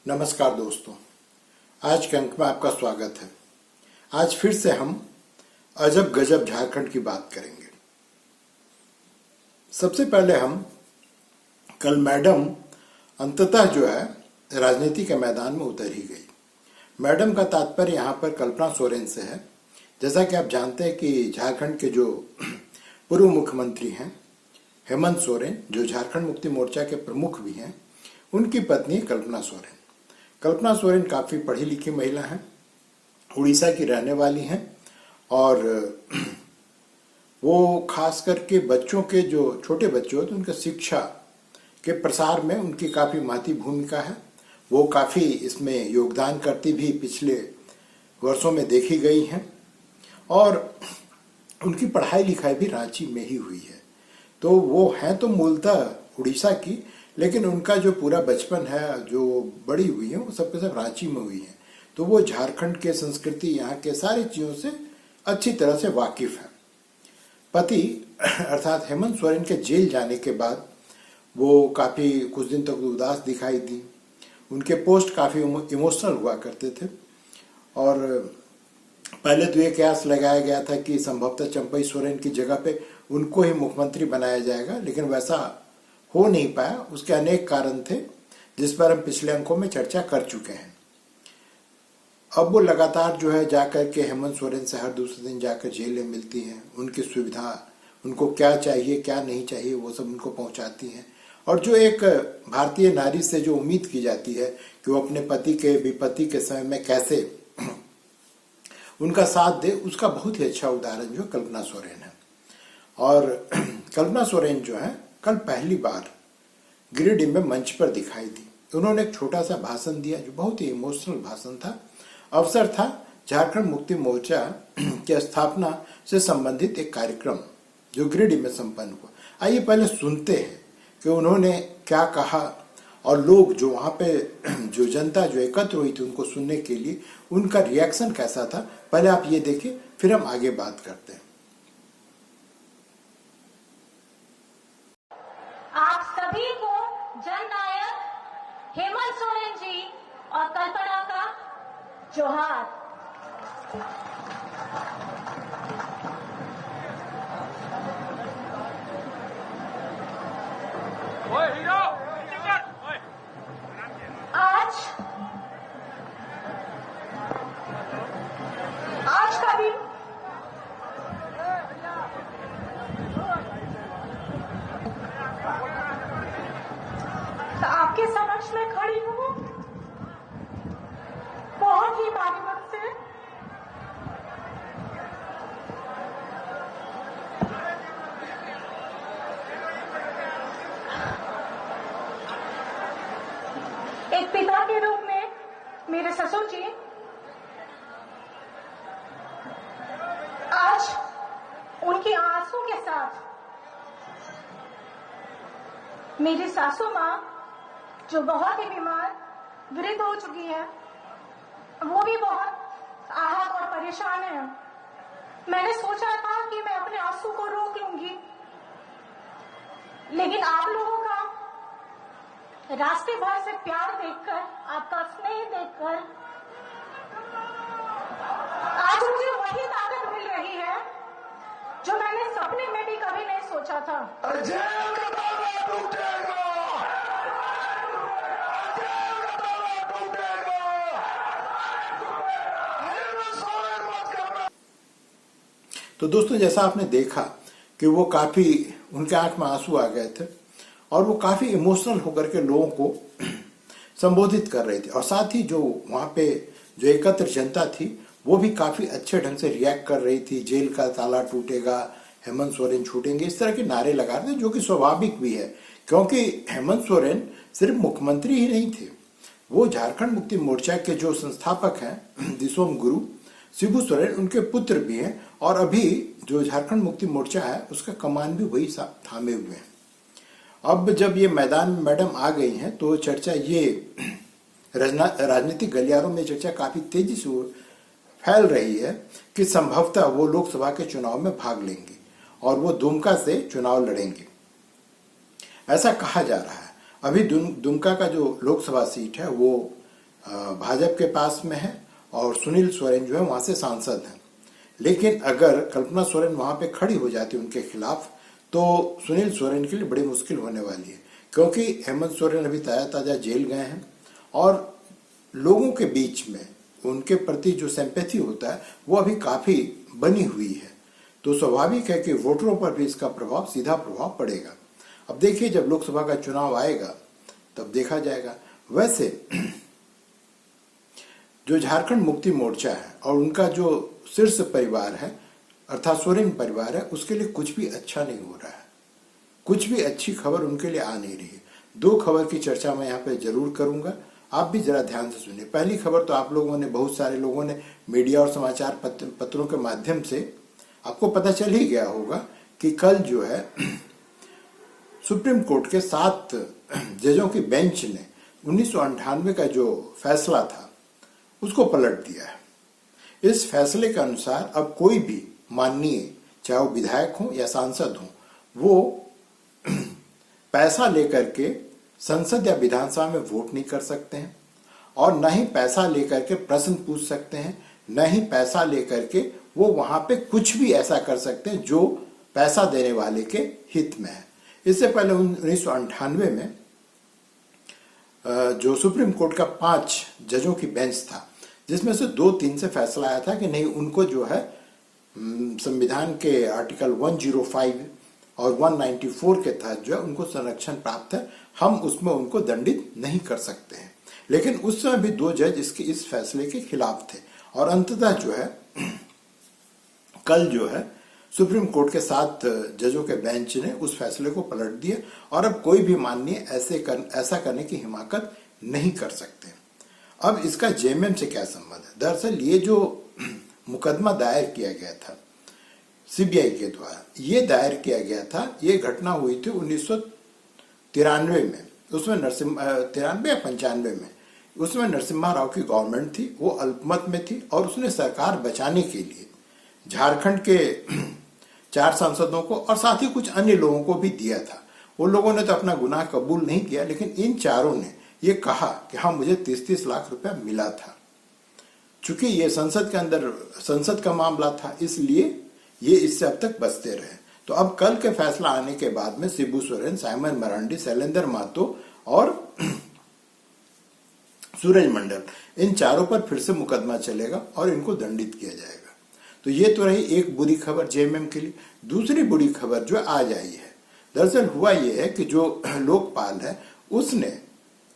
नमस्कार दोस्तों, आज के अंक में आपका स्वागत है। आज फिर से हम अजब गजब झारखंड की बात करेंगे। सबसे पहले हम कल मैडम अंततः जो है राजनीति के मैदान में उतर ही गई। मैडम का तात्पर्य यहाँ पर कल्पना सोरेन से है। जैसा कि आप जानते हैं कि झारखंड के जो पूर्व मुख्यमंत्री हैं हेमंत सोरेन, जो झारखंड मुक्ति मोर्चा के प्रमुख भी हैं, उनकी पत्नी कल्पना सोरेन। कल्पना सोरेन काफी पढ़ी लिखी महिला हैं, उड़ीसा की रहने वाली हैं और वो खास करके बच्चों के जो छोटे बच्चे होते हैं उनके शिक्षा के प्रसार में उनकी काफी महती भूमिका है। वो काफी इसमें योगदान करती भी पिछले वर्षों में देखी गई हैं और उनकी पढ़ाई लिखाई भी रांची में ही हुई है। तो वो हैं तो मूलतः उड़ीसा की, लेकिन उनका जो पूरा बचपन है, जो बड़ी हुई है, वो सब के सब रांची में हुई है। तो वो झारखंड के संस्कृति, यहाँ के सारी चीजों से अच्छी तरह से वाकिफ है। पति अर्थात हेमंत सोरेन के जेल जाने के बाद वो काफी कुछ दिन तक उदास दिखाई दी। उनके पोस्ट काफी इमोशनल हुआ करते थे और पहले तो ये कयास लगाया गया था कि संभवतः चंपई सोरेन की जगह पे उनको ही मुख्यमंत्री बनाया जाएगा, लेकिन वैसा हो नहीं पाया। उसके अनेक कारण थे जिस पर हम पिछले अंकों में चर्चा कर चुके हैं। अब वो लगातार जो है जाकर के हेमंत सोरेन से हर दूसरे दिन जाकर जेलें मिलती हैं, उनकी सुविधा, उनको क्या चाहिए क्या नहीं चाहिए वो सब उनको पहुंचाती हैं। और जो एक भारतीय नारी से जो उम्मीद की जाती है कि वो अपने पति के विपत्ति के समय में कैसे उनका साथ दे, उसका बहुत ही अच्छा उदाहरण जो कल्पना सोरेन है। और कल्पना सोरेन जो है कल पहली बार गिरिडीह में मंच पर दिखाई दी। उन्होंने एक छोटा सा भाषण दिया जो बहुत ही इमोशनल भाषण था। अवसर था झारखंड मुक्ति मोर्चा की स्थापना से संबंधित एक कार्यक्रम जो गिरिडीह में संपन्न हुआ। आइए पहले सुनते हैं कि उन्होंने क्या कहा और लोग जो वहां पे जो जनता जो एकत्र हुई थी उनको सुनने के लिए उनका रिएक्शन कैसा था। पहले आप ये देखिए, फिर हम आगे बात करते हैं। आप सभी को जननायक हेमंत सोरेन जी और कल्पना का जोहार। आज का दिन आपके समक्ष में खड़ी हूँ बहुत ही भारी मन से। एक पिता के रूप में मेरे ससुर जी आज उनकी आंसू के साथ मेरी सासू माँ जो बहुत ही बीमार वृद्ध हो चुकी है, वो भी बहुत आहत और परेशान है। मैंने सोचा था कि मैं अपने आंसू को रोक लूंगी, लेकिन आप लोगों का रास्ते भर से प्यार देखकर, आपका स्नेह देखकर आज मुझे वही ताकत मिल रही है जो मैंने सपने में भी कभी नहीं सोचा था। तो दोस्तों, जैसा आपने देखा कि वो काफी, उनके आंख में आंसू आ गए थे और वो काफी इमोशनल होकर के लोगों को संबोधित कर रहे थे। और साथ ही जो वहां पे जो एकत्र जनता थी वो भी काफी अच्छे ढंग से रिएक्ट कर रही थी। जेल का ताला टूटेगा, हेमंत सोरेन छूटेंगे, इस तरह के नारे लगा रहे थे, जो कि स्वाभाविक भी है क्योंकि हेमंत सोरेन सिर्फ मुख्यमंत्री ही नहीं थे, वो झारखंड मुक्ति मोर्चा के जो संस्थापक हैं दिसोम गुरु शिबू सोरेन, उनके पुत्र भी हैं और अभी जो झारखंड मुक्ति मोर्चा है उसका कमान भी वही थामे हुए हैं। अब जब ये मैदान में मैडम आ गई हैं तो चर्चा ये राजनीतिक गलियारों में चर्चा काफी तेजी से फैल रही है कि संभवतः वो लोकसभा के चुनाव में भाग लेंगे और वो दुमका से चुनाव लड़ेंगे, ऐसा कहा जा रहा है। अभी दुमका का जो लोकसभा सीट है वो भाजपा के पास में है और सुनील सोरेन जो है वहां से सांसद हैं। लेकिन अगर कल्पना सोरेन वहां पे खड़ी हो जाती उनके खिलाफ तो सुनील सोरेन के लिए बड़ी मुश्किल होने वाली है, क्योंकि हेमंत सोरेन अभी ताजा ताजा जेल गए हैं और लोगों के बीच में उनके प्रति जो सिंपैथी होता है वो अभी काफी बनी हुई है। तो स्वाभाविक है कि वोटरों पर भी इसका प्रभाव, सीधा प्रभाव पड़ेगा। अब देखिए जब लोकसभा का चुनाव आएगा तब देखा जाएगा। वैसे जो झारखंड मुक्ति मोर्चा है और उनका जो शीर्ष परिवार है अर्थात सोरेन परिवार है, उसके लिए कुछ भी अच्छा नहीं हो रहा है। कुछ भी अच्छी खबर उनके लिए आ नहीं रही है। दो खबर की चर्चा मैं यहाँ पे जरूर करूंगा, आप भी जरा ध्यान से सुनिए। पहली खबर तो आप लोगों ने, बहुत सारे लोगों ने मीडिया और समाचार पत्रों के माध्यम से आपको पता चल ही गया होगा कि कल जो है सुप्रीम कोर्ट के 7 जजों की बेंच ने 1998 का जो फैसला था उसको पलट दिया है। इस फैसले के अनुसार अब कोई भी माननीय, चाहे वो विधायक हो या सांसद हो, वो पैसा लेकर के संसद या विधानसभा में वोट नहीं कर सकते हैं और न ही पैसा लेकर के प्रश्न पूछ सकते हैं, न ही पैसा लेकर के वो वहां पे कुछ भी ऐसा कर सकते हैं जो पैसा देने वाले के हित में है। इससे पहले 1998 में जो सुप्रीम कोर्ट का 5 जजों की बेंच था, जिसमें से 2-3 से फैसला आया था कि नहीं, उनको जो है संविधान के आर्टिकल 105 और 194 के तहत जो है उनको संरक्षण प्राप्त है, हम उसमें उनको दंडित नहीं कर सकते हैं। लेकिन उस समय भी 2 जज इस फैसले के खिलाफ थे और अंततः जो है कल जो है सुप्रीम कोर्ट के 7 जजों के बेंच ने उस फैसले को पलट दिया और अब कोई भी माननीय ऐसा करने की हिमाकत नहीं कर सकते। अब इसका जेएमएम से क्या संबंध है? दरअसल ये जो मुकदमा दायर किया गया था सीबीआई के द्वारा, ये दायर किया गया था, ये घटना हुई थी 1993 में, उसमें 93 या 95 में, उसमें नरसिम्हा राव की गवर्नमेंट थी, वो अल्पमत में थी और उसने सरकार बचाने के लिए झारखंड के 4 सांसदों को और साथ ही कुछ अन्य लोगों को भी दिया था। उन लोगों ने तो अपना गुनाह कबूल नहीं किया, लेकिन इन चारों ने ये कहा कि हाँ, मुझे 30-30 लाख रुपया मिला था। चूंकि ये संसद का मामला था, इसलिए ये इससे अब तक बचते रहे। तो अब कल के फैसला आने के बाद में शिबू सोरेन, साइमन मरांडी, शैलेंद्र महतो और सूरज मंडल, इन चारों पर फिर से मुकदमा चलेगा और इनको दंडित किया जाएगा। तो ये तो रही एक बुरी खबर जेएमएम के लिए। दूसरी बुरी खबर जो आज आई है, दरअसल हुआ ये है कि जो लोकपाल है उसने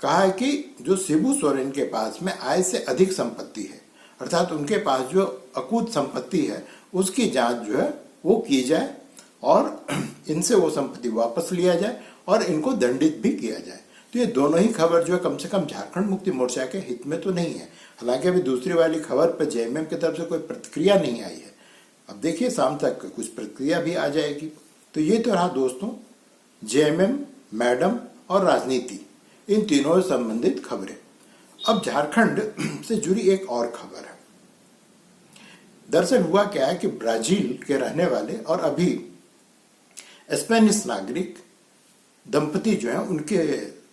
कहा है कि जो शिबू सोरेन के पास में आय से अधिक संपत्ति है, अर्थात उनके पास जो अकूत संपत्ति है उसकी जांच जो है वो की जाए और इनसे वो संपत्ति वापस लिया जाए और इनको दंडित भी किया जाए। तो ये दोनों ही खबर जो है कम से कम झारखंड मुक्ति मोर्चा के हित में तो नहीं है। हालांकि अभी दूसरी वाली खबर पर जेएमएम की तरफ से कोई प्रतिक्रिया नहीं आई है। अब देखिए शाम तक कुछ प्रतिक्रिया भी आ जाएगी। तो ये तो रहा दोस्तों जेएमएम, मैडम और राजनीति, इन तीनों से संबंधित खबरें। अब झारखंड से जुड़ी एक और खबर है। दरअसल हुआ क्या है कि ब्राजील के रहने वाले और अभी स्पेनिश नागरिक दंपति जो है, उनके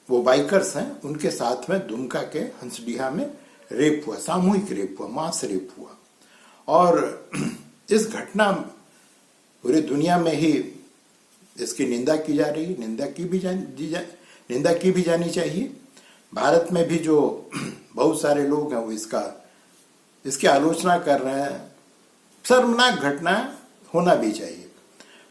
वो बाइकर्स हैं, उनके साथ में दुमका के हंसडीहा में रेप हुआ, सामूहिक रेप हुआ, मास रेप हुआ। और इस घटना पूरी दुनिया में ही इसकी निंदा की जा रही है, निंदा की भी जानी चाहिए। भारत में भी जो बहुत सारे लोग हैं वो इसकी आलोचना कर रहे हैं। शर्मनाक घटना होना भी चाहिए।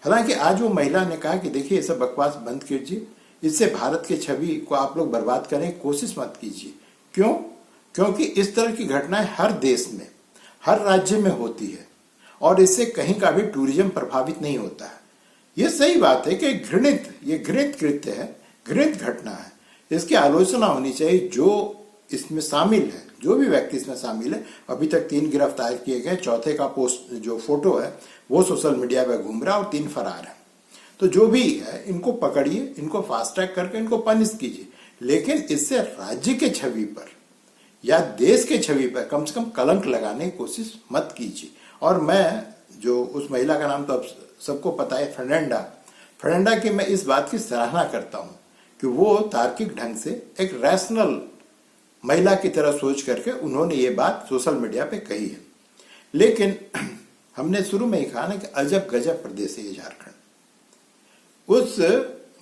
हालांकि आज वो महिला ने कहा कि देखिए ये सब बकवास बंद कीजिए, इससे भारत की छवि को आप लोग बर्बाद करने की कोशिश मत कीजिए। क्यों? क्योंकि इस तरह की घटनाएं हर देश में, हर राज्य में होती है और इससे कहीं का भी टूरिज्म प्रभावित नहीं होता है। ये सही बात है कि ये घृणित कृत्य है, घृणित घटना है, इसकी आलोचना होनी चाहिए। जो इसमें शामिल है, जो भी व्यक्ति इसमें शामिल है, अभी तक 3 गिरफ्तार किए गए, चौथे का पोस्ट जो फोटो है वो सोशल मीडिया पर घूम रहा और 3 फरार है। तो जो भी है इनको पकड़िए, इनको फास्ट ट्रैक करके इनको पनिश कीजिए, लेकिन इससे राज्य के छवि पर या देश के छवि पर कम से कम कलंक लगाने की कोशिश मत कीजिए। और मैं जो उस महिला का नाम तो अब सबको पता है, फर्नांडा की मैं इस बात की सराहना करता हूं कि वो तार्किक ढंग से एक रैशनल महिला की तरह सोच करके उन्होंने ये बात सोशल मीडिया पे कही है। लेकिन हमने शुरू में ही कहा ना कि अजब गजब प्रदेश है ये झारखंड। उस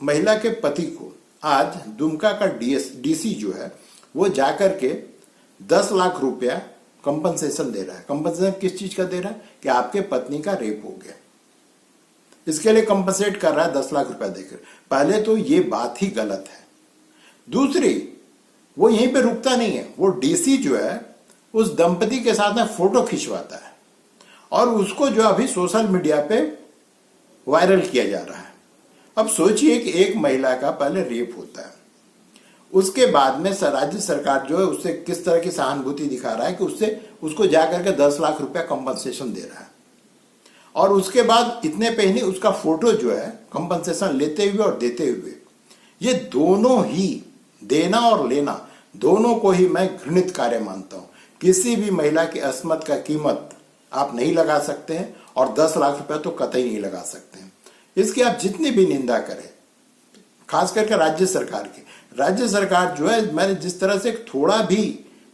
महिला के पति को आज दुमका का डीसी जो है वो जाकर के 10 लाख रुपया कंपनसेशन दे रहा है। कंपनसेशन किस चीज का दे रहा है कि आपके पत्नी का रेप हो गया, इसके लिए कंपनसेट कर रहा है 10 लाख रुपया देकर। पहले तो ये बात ही गलत है। दूसरी, वो यहीं पे रुकता नहीं है, वो डीसी जो है उस दंपति के साथ में फोटो खिंचवाता है और उसको जो अभी सोशल मीडिया पे वायरल किया जा रहा है। अब सोचिए कि एक महिला का पहले रेप होता है, उसके बाद में राज्य सरकार जो है उससे किस तरह की सहानुभूति दिखा रहा है कि उसको जाकर के 10 लाख रुपया कंपनसेशन दे रहा है। और उसके बाद इतने पे ही नहीं, उसका फोटो जो है कंपनसेशन लेते हुए और देते हुए, ये दोनों ही देना और लेना दोनों को ही मैं घृणित कार्य मानता हूं। किसी भी महिला की अस्मत का कीमत आप नहीं लगा सकते हैं और 10 लाख रुपया तो कतई नहीं लगा सकते हैं। इसकी आप जितनी भी निंदा करें, खास करके राज्य सरकार जो है, मैंने जिस तरह से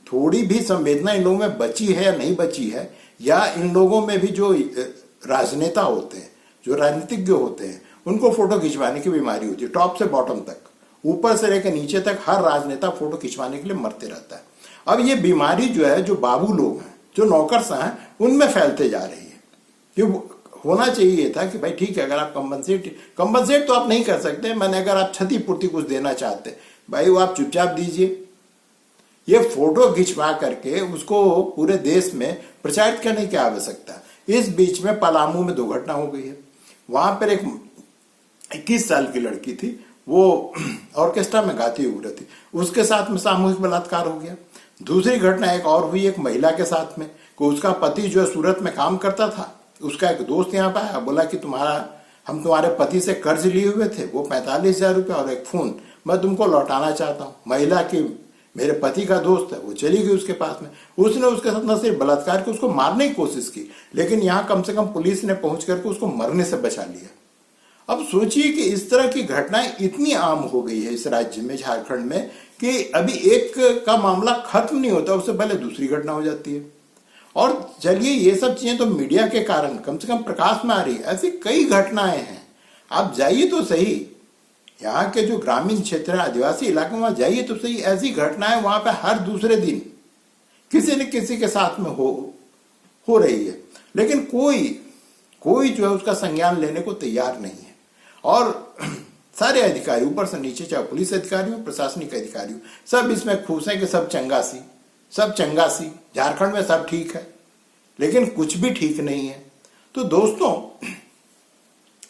थोड़ी भी संवेदना इन लोगों में बची है या नहीं बची है, या इन लोगों में भी जो राजनेता होते हैं, जो राजनीतिज्ञ होते हैं, उनको फोटो खिंचवाने की बीमारी होती है। टॉप से बॉटम तक, ऊपर से लेकर नीचे तक हर राजनेता फोटो खिंचवाने के लिए मरते रहता है। अब ये बीमारी जो है, जो बाबू लोग हैं, जो नौकरशाह हैं, उनमें फैलते जा रही है। क्यों होना चाहिए था कि भाई ठीक है, अगर आप कंपनसेट तो आप नहीं कर सकते, मैंने अगर आप क्षतिपूर्ति कुछ देना चाहते भाई वो आप चुपचाप दीजिए। ये फोटो खिंचवा करके उसको पूरे देश में प्रचारित करने की आवश्यकता। इस बीच में पलामू में 2 घटना हो गई है। वहां पर एक 21 साल की लड़की थी, वो ऑर्केस्ट्रा में गाती हुई थी, उसके साथ में सामूहिक बलात्कार हो गया। दूसरी घटना एक और हुई एक महिला के साथ में, को उसका पति जो है सूरत में काम करता था, उसका एक दोस्त यहाँ पे आया, बोला कि हम तुम्हारे पति से कर्ज लिए हुए थे, वो 45,000 रुपया और एक फोन, मैं तुमको लौटाना चाहता हूँ। महिला की मेरे पति का दोस्त है, वो चली गई उसके पास में। उसने उसके साथ न सिर्फ बलात्कार की, उसको मारने की कोशिश की, लेकिन यहाँ कम से कम पुलिस ने पहुंच करके उसको मरने से बचा लिया। अब सोचिए कि इस तरह की घटनाएं इतनी आम हो गई है इस राज्य में, झारखंड में, कि अभी एक का मामला खत्म नहीं होता, उससे पहले दूसरी घटना हो जाती है। और चलिए ये सब चीजें तो मीडिया के कारण कम से कम प्रकाश में आ रही है, ऐसी कई घटनाएं हैं। आप जाइए तो सही, यहाँ के जो ग्रामीण क्षेत्र है, आदिवासी इलाके, वहां जाइए तो सही, ऐसी घटनाएं वहां पे हर दूसरे दिन किसी न किसी के साथ में हो रही है। लेकिन कोई जो है उसका संज्ञान लेने को तैयार नहीं है। और सारे अधिकारी ऊपर से नीचे, चाहे पुलिस अधिकारी हो, प्रशासनिक अधिकारी हो, सब इसमें खुश हैं कि सब चंगासी, झारखंड में सब ठीक है, लेकिन कुछ भी ठीक नहीं है। तो दोस्तों,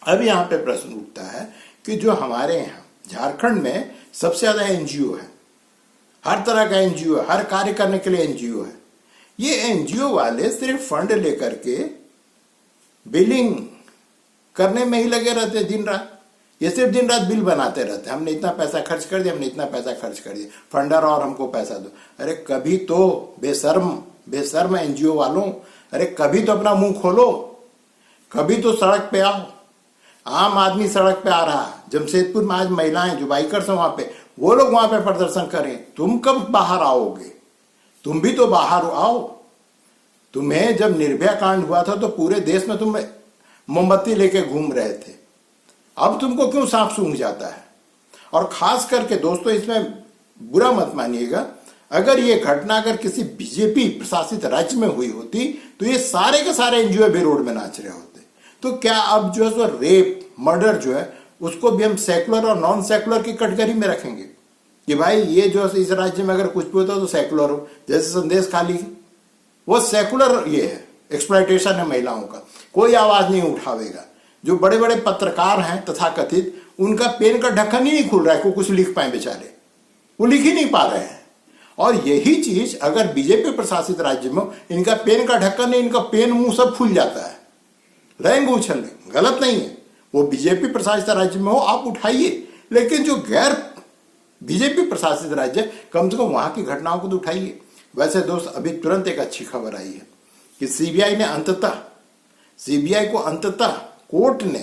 अब यहाँ पे प्रश्न उठता है कि जो हमारे यहाँ झारखंड में सबसे ज्यादा एनजीओ है, हर तरह का एनजीओ है, हर कार्य करने के लिए एनजीओ है, ये एनजीओ वाले सिर्फ फंड लेकर के बिलिंग करने में ही लगे रहते हैं दिन रात। ये सिर्फ दिन रात बिल बनाते रहते हैं, हमने इतना पैसा खर्च कर दिया, हमने इतना पैसा खर्च कर दिया, फंडर और हमको पैसा दो। अरे कभी तो बेशर्म एनजीओ वालों, अरे कभी तो अपना मुंह खोलो, कभी तो सड़क पे आओ। आम आदमी सड़क पे आ रहा है, जमशेदपुर में आज महिलाएं जो बाइकर्स हैं वहां पे, वो लोग वहां पे प्रदर्शन करें, तुम कब बाहर आओगे? तुम भी तो बाहर आओ। तुम्हें जब निर्भया कांड हुआ था तो पूरे देश में तुम मोमबत्ती लेके घूम रहे थे, अब तुमको क्यों सांप सूंघ जाता है? और खास करके दोस्तों, इसमें बुरा मत मानिएगा, अगर ये घटना अगर किसी बीजेपी प्रशासित राज्य में हुई होती तो ये सारे के सारे एनजीओ भी रोड में नाच रहे होते। तो क्या अब जो है सो रेप मर्डर जो है उसको भी हम सेकुलर और नॉन सेकुलर की कैटेगरी में रखेंगे कि भाई ये जो है इस राज्य में अगर कुछ भी होता तो सेकुलर हो? जैसे संदेश खाली, वो सेकुलर ये है, एक्सप्लॉयटेशन है महिलाओं का, कोई आवाज नहीं उठावेगा। जो बड़े बड़े पत्रकार हैं तथाकथित, उनका पेन का ढक्कन ही नहीं खुल रहा है, को कुछ लिख पाए बेचारे, वो लिख ही नहीं पा रहे हैं। और यही चीज अगर बीजेपी प्रशासित राज्य में, इनका पेन का ढक्कन नहीं, इनका पेन मुंह सब फूल जाता है, रहेंगे उछलने, गलत नहीं है। वो बीजेपी प्रशासित राज्य में हो आप उठाइए, लेकिन जो गैर बीजेपी प्रशासित राज्य, कम से कम वहां की घटनाओं को तो उठाइए। वैसे दोस्त, अभी तुरंत एक अच्छी खबर आई है कि सीबीआई को अंततः कोर्ट ने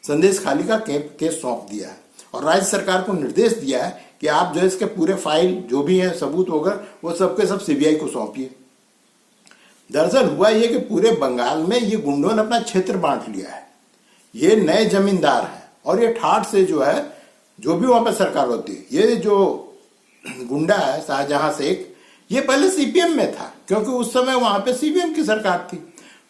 संदेश खाली का केस सौंप दिया है और राज्य सरकार को निर्देश दिया है कि आप जो है इसके पूरे फाइल जो भी है सबूत वगैरह वो सबके सब सीबीआई को सौंपिए। दरअसल हुआ ये कि पूरे बंगाल में ये गुंडों ने अपना क्षेत्र बांट लिया है। ये नए जमींदार हैं और ये ठाठ से जो है जो भी वहां पर सरकार होती है, ये जो गुंडा है शाहजहां शेख, ये पहले सीपीएम में था क्योंकि उस समय वहां पे सीपीएम की सरकार थी।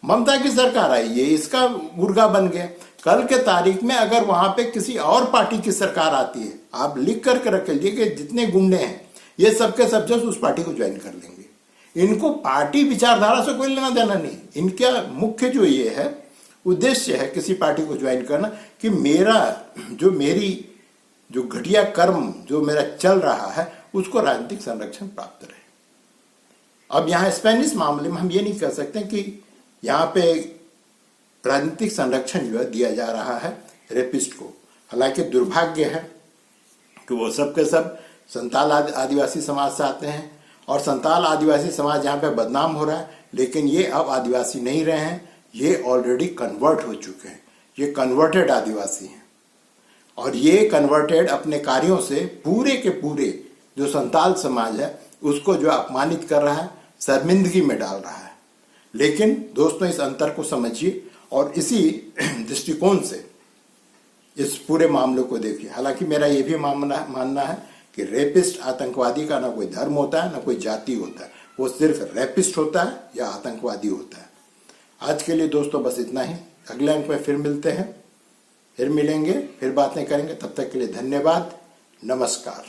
ममता की सरकार आई, ये इसका गुर्गा बन गया। कल के तारीख में अगर वहां पे किसी और पार्टी की सरकार आती है, आप लिख करके रख लीजिए कि जितने गुंडे हैं ये सबके सब जस्ट उस पार्टी को ज्वाइन कर लेंगे। इनको पार्टी विचारधारा से कोई लेना देना नहीं। इनका मुख्य जो ये है उद्देश्य है किसी पार्टी को ज्वाइन करना कि मेरी जो घटिया कर्म जो मेरा चल रहा है उसको राजनीतिक संरक्षण प्राप्त रहे। अब यहाँ स्पेनिश मामले में हम ये नहीं कह सकते कि यहाँ पे राजनीतिक संरक्षण जो है दिया जा रहा है रेपिस्ट को। हालांकि दुर्भाग्य है कि वो सब के सब संताल आदिवासी समाज से आते हैं और संताल आदिवासी समाज यहाँ पे बदनाम हो रहा है, लेकिन ये अब आदिवासी नहीं रहे हैं, ये ऑलरेडी कन्वर्ट हो चुके हैं। ये कन्वर्टेड आदिवासी हैं और ये कन्वर्टेड अपने कार्यों से पूरे के पूरे जो संताल समाज है उसको जो अपमानित कर रहा है, शर्मिंदगी में डाल रहा है। लेकिन दोस्तों इस अंतर को समझिए और इसी दृष्टिकोण से इस पूरे मामले को देखिए। हालांकि मेरा ये भी मानना है कि रेपिस्ट आतंकवादी का ना कोई धर्म होता है ना कोई जाति होता है, वो सिर्फ रेपिस्ट होता है या आतंकवादी होता है। आज के लिए दोस्तों बस इतना ही। अगले अंक में फिर मिलते हैं, फिर मिलेंगे, फिर बातें करेंगे। तब तक के लिए धन्यवाद, नमस्कार।